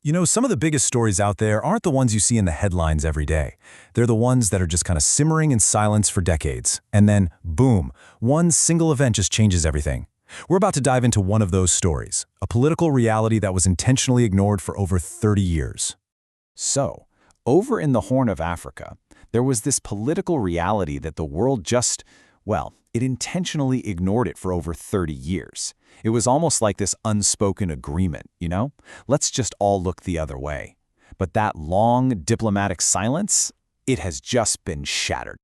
You know, some of the biggest stories out there aren't the ones you see in the headlines every day. They're the ones that are just kind of simmering in silence for decades. And then, boom, one single event just changes everything. We're about to dive into one of those stories, a political reality that was intentionally ignored for over 30 years. So, over in the Horn of Africa, there was this political reality that the world just, well, it intentionally ignored it for over 30 years. It was almost like this unspoken agreement, you know? Let's just all look the other way. But that long diplomatic silence, it has just been shattered.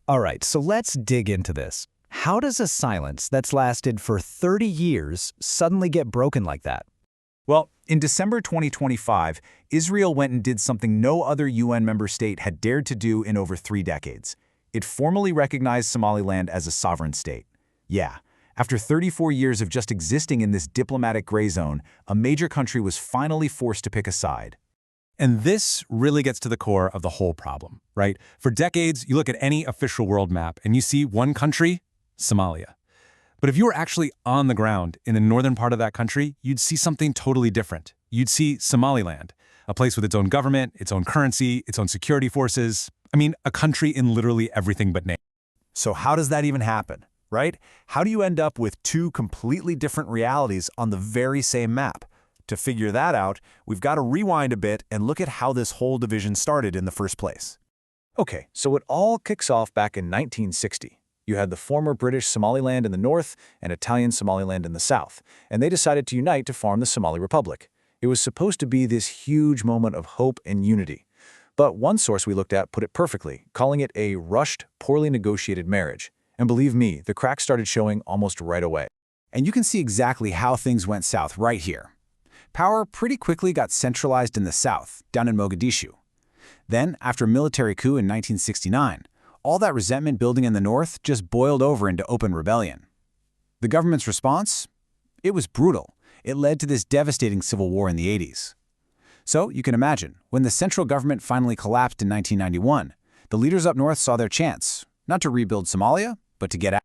All right, so let's dig into this. How does a silence that's lasted for 30 years suddenly get broken like that? Well, in December 2025, Israel went and did something no other UN member state had dared to do in over 3 decades. It formally recognized Somaliland as a sovereign state. Yeah, after 34 years of just existing in this diplomatic gray zone, a major country was finally forced to pick a side. And this really gets to the core of the whole problem, right? For decades, you look at any official world map and you see one country, Somalia. But if you were actually on the ground in the northern part of that country, you'd see something totally different. You'd see Somaliland, a place with its own government, its own currency, its own security forces. I mean, a country in literally everything but name. So how does that even happen, right? How do you end up with two completely different realities on the very same map? To figure that out, we've got to rewind a bit and look at how this whole division started in the first place. Okay, so it all kicks off back in 1960. You had the former British Somaliland in the north and Italian Somaliland in the south, and they decided to unite to form the Somali Republic. It was supposed to be this huge moment of hope and unity. But one source we looked at put it perfectly, calling it a rushed, poorly negotiated marriage. And believe me, the cracks started showing almost right away. And you can see exactly how things went south right here. Power pretty quickly got centralized in the south, down in Mogadishu. Then, after a military coup in 1969, all that resentment building in the north just boiled over into open rebellion. The government's response? It was brutal. It led to this devastating civil war in the 80s. So, you can imagine, when the central government finally collapsed in 1991, the leaders up north saw their chance, not to rebuild Somalia, but to get out.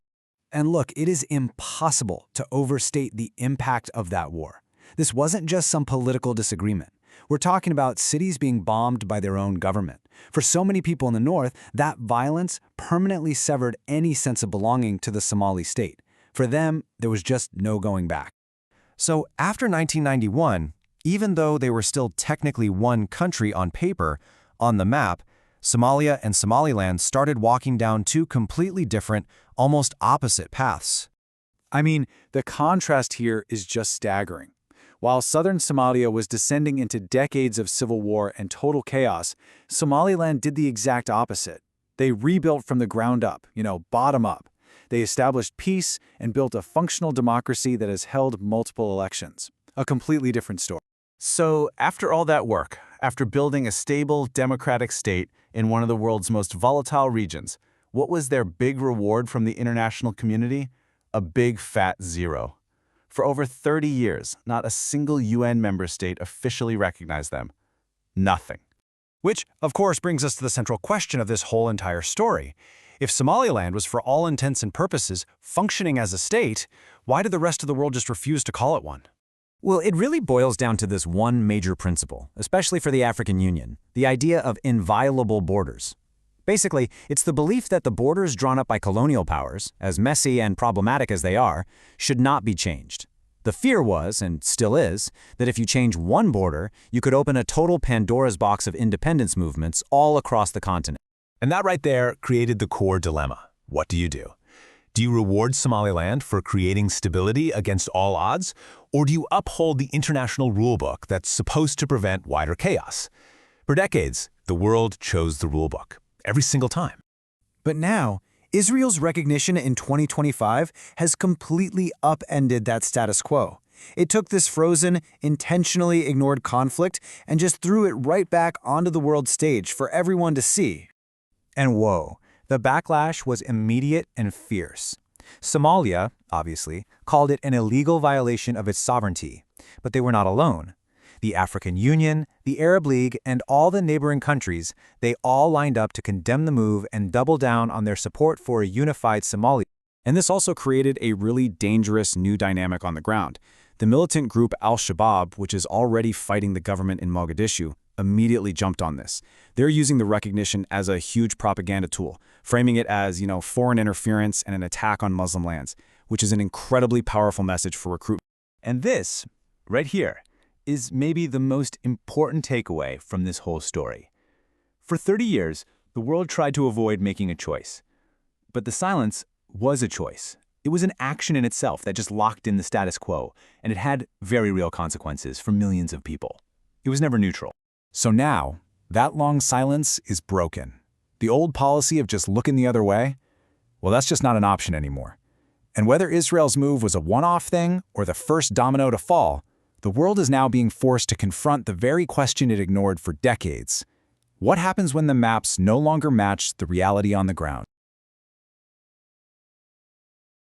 And look, it is impossible to overstate the impact of that war. This wasn't just some political disagreement. We're talking about cities being bombed by their own government. For so many people in the north, that violence permanently severed any sense of belonging to the Somali state. For them, there was just no going back. So after 1991, even though they were still technically one country on paper, on the map, Somalia and Somaliland started walking down two completely different, almost opposite paths. I mean, the contrast here is just staggering. While southern Somalia was descending into decades of civil war and total chaos, Somaliland did the exact opposite. They rebuilt from the ground up, bottom up. They established peace and built a functional democracy that has held multiple elections. A completely different story. So, after all that work, after building a stable, democratic state in one of the world's most volatile regions, what was their big reward from the international community? A big fat zero. For over 30 years, not a single UN member state officially recognized them. Nothing. Which, of course, brings us to the central question of this whole entire story. If Somaliland was for all intents and purposes functioning as a state, why did the rest of the world just refuse to call it one? Well, it really boils down to this one major principle, especially for the African Union, the idea of inviolable borders. Basically, it's the belief that the borders drawn up by colonial powers, as messy and problematic as they are, should not be changed. The fear was, and still is, that if you change one border, you could open a total Pandora's box of independence movements all across the continent. And that right there created the core dilemma. What do you do? Do you reward Somaliland for creating stability against all odds, or do you uphold the international rulebook that's supposed to prevent wider chaos? For decades, the world chose the rulebook, every single time. But now, Israel's recognition in 2025 has completely upended that status quo. It took this frozen, intentionally ignored conflict and just threw it right back onto the world stage for everyone to see. And whoa, the backlash was immediate and fierce. Somalia, obviously, called it an illegal violation of its sovereignty, but they were not alone. The African Union, the Arab League, and all the neighboring countries, they all lined up to condemn the move and double down on their support for a unified Somalia. And this also created a really dangerous new dynamic on the ground. The militant group al-Shabaab, which is already fighting the government in Mogadishu, immediately jumped on this. They're using the recognition as a huge propaganda tool, framing it as, foreign interference and an attack on Muslim lands, which is an incredibly powerful message for recruitment. And this, right here, is maybe the most important takeaway from this whole story. For 30 years, the world tried to avoid making a choice. But the silence was a choice. It was an action in itself that just locked in the status quo, and it had very real consequences for millions of people. It was never neutral. So now, that long silence is broken. The old policy of just looking the other way, well, that's just not an option anymore. And whether Israel's move was a one-off thing or the first domino to fall, the world is now being forced to confront the very question it ignored for decades. What happens when the maps no longer match the reality on the ground?